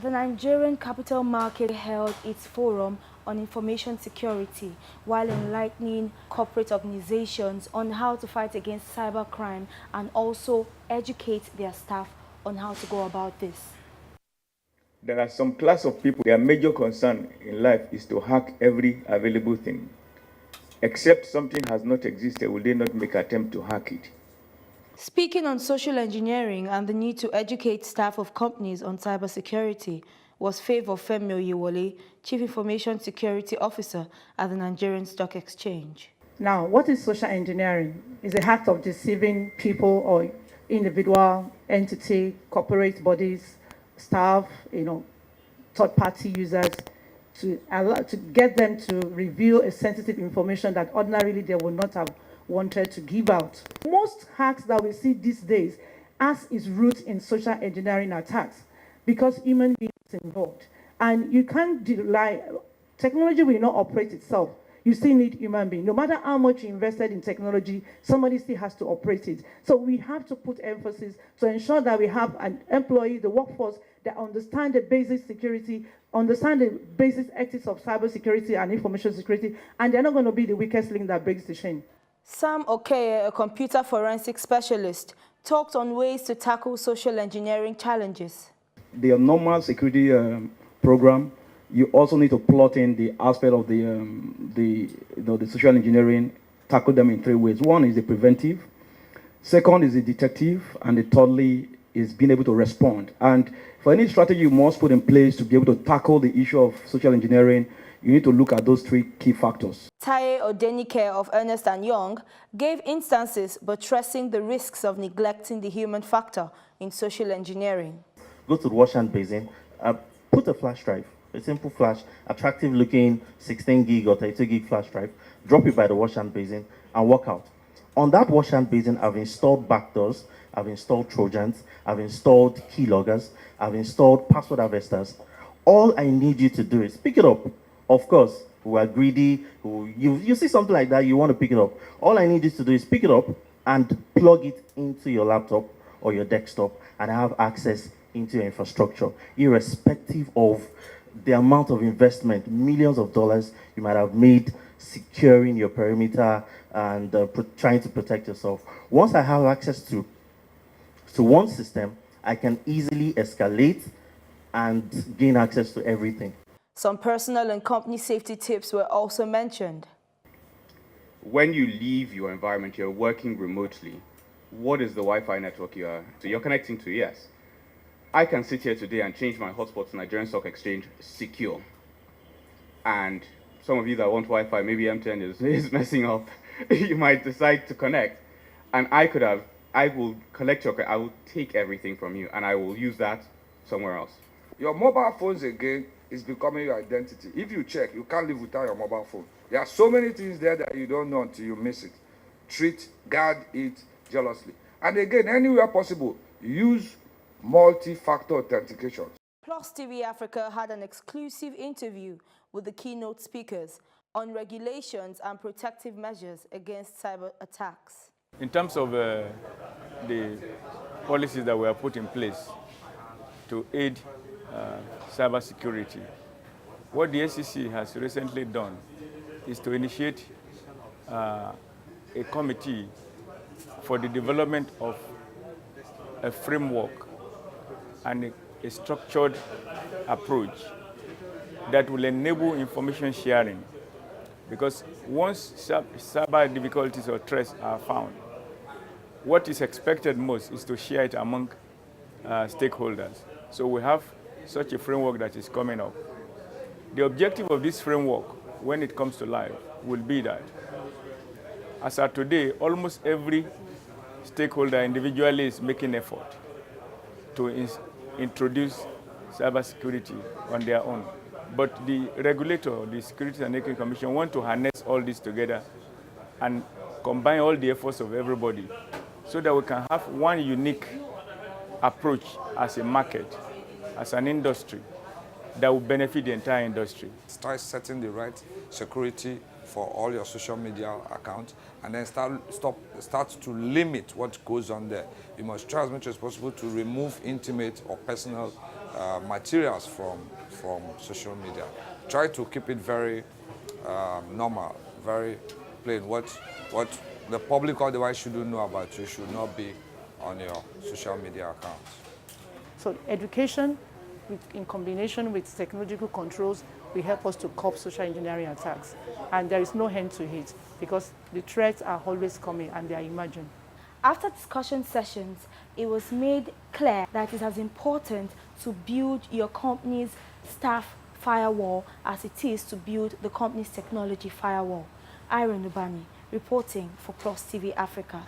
The Nigerian Capital Market held its forum on information security while enlightening corporate organizations on how to fight against cybercrime and also educate their staff on how to go about this. There are some class of people, their major concern in life is to hack every available thing. Except something has not existed, will they not make attempt to hack it? Speaking on social engineering and the need to educate staff of companies on cybersecurity was Favour Femi Oyewole, Chief Information Security Officer at the Nigerian Stock Exchange. Now, what is social engineering? It's the act of deceiving people or individual, entity, corporate bodies, staff, third-party users to get them to reveal a sensitive information that ordinarily they would not have wanted to give out. Most hacks that we see these days has its roots in social engineering attacks because human beings are involved. And you can't rely, technology will not operate itself. You still need human beings. No matter how much you invested in technology, somebody still has to operate it. So we have to put emphasis to ensure that we have an employee, the workforce, that understand the basic security, understand the basic ethics of cybersecurity and information security, and they're not going to be the weakest link that breaks the chain. Sam Okeye, a computer forensic specialist, talked on ways to tackle social engineering challenges. The normal security program, you also need to plot in the aspect of the social engineering, tackle them in three ways. One is the preventive, second is the detective, and the thirdly is being able to respond. And for any strategy you must put in place to be able to tackle the issue of social engineering, you need to look at those three key factors. Taye Odenike of Ernst & Young gave instances buttressing the risks of neglecting the human factor in social engineering. Go to the wash and basin, put a flash drive, a simple flash, attractive looking 16 gig or 32 gig flash drive, drop it by the wash and basin and walk out. On that wash and basin, I've installed backdoors, I've installed Trojans, I've installed keyloggers, I've installed password harvesters. All I need you to do is pick it up. Of course, we are greedy. You see something like that, you want to pick it up. All I need you to do is pick it up and plug it into your laptop or your desktop and have access into your infrastructure, irrespective of the amount of investment, millions of dollars you might have made securing your perimeter and trying to protect yourself. Once I have access to one system, I can easily escalate and gain access to everything. Some personal and company safety tips were also mentioned. When you leave your environment, you're working remotely. What is the Wi-Fi network you're connecting to? Yes. I can sit here today and change my hotspot to Nigerian Stock Exchange secure. And some of you that want Wi-Fi, maybe MTN is messing up. You might decide to connect. And I will collect I will take everything from you and I will use that somewhere else. Your mobile phones again is becoming your identity. If you check, you can't live without your mobile phone. There are so many things there that you don't know until you miss it. Guard it jealously. And again, anywhere possible, use multi-factor authentication. Plus TV Africa had an exclusive interview with the keynote speakers on regulations and protective measures against cyber attacks. In terms of the policies that were put in place to aid cybersecurity, what the SEC has recently done is to initiate a committee for the development of a framework and a structured approach that will enable information sharing. Because once cyber difficulties or threats are found, what is expected most is to share it among stakeholders. So we have such a framework that is coming up. The objective of this framework, when it comes to life, will be that, as of today, almost every stakeholder individually is making effort to introduce cybersecurity on their own. But the regulator, the Securities and Exchange Commission, want to harness all this together and combine all the efforts of everybody so that we can have one unique approach as a market, as an industry, that will benefit the entire industry. Start setting the right security for all your social media accounts, and then start to limit what goes on there. You must try as much as possible to remove intimate or personal materials from social media. Try to keep it very normal, very plain. What the public otherwise shouldn't know about you should not be on your social media accounts. So education, in combination with technological controls, will help us to curb social engineering attacks. And there is no end to it because the threats are always coming and they are emerging. After discussion sessions, it was made clear that it is as important to build your company's staff firewall as it is to build the company's technology firewall. Irene Ubani, reporting for Plus TV Africa.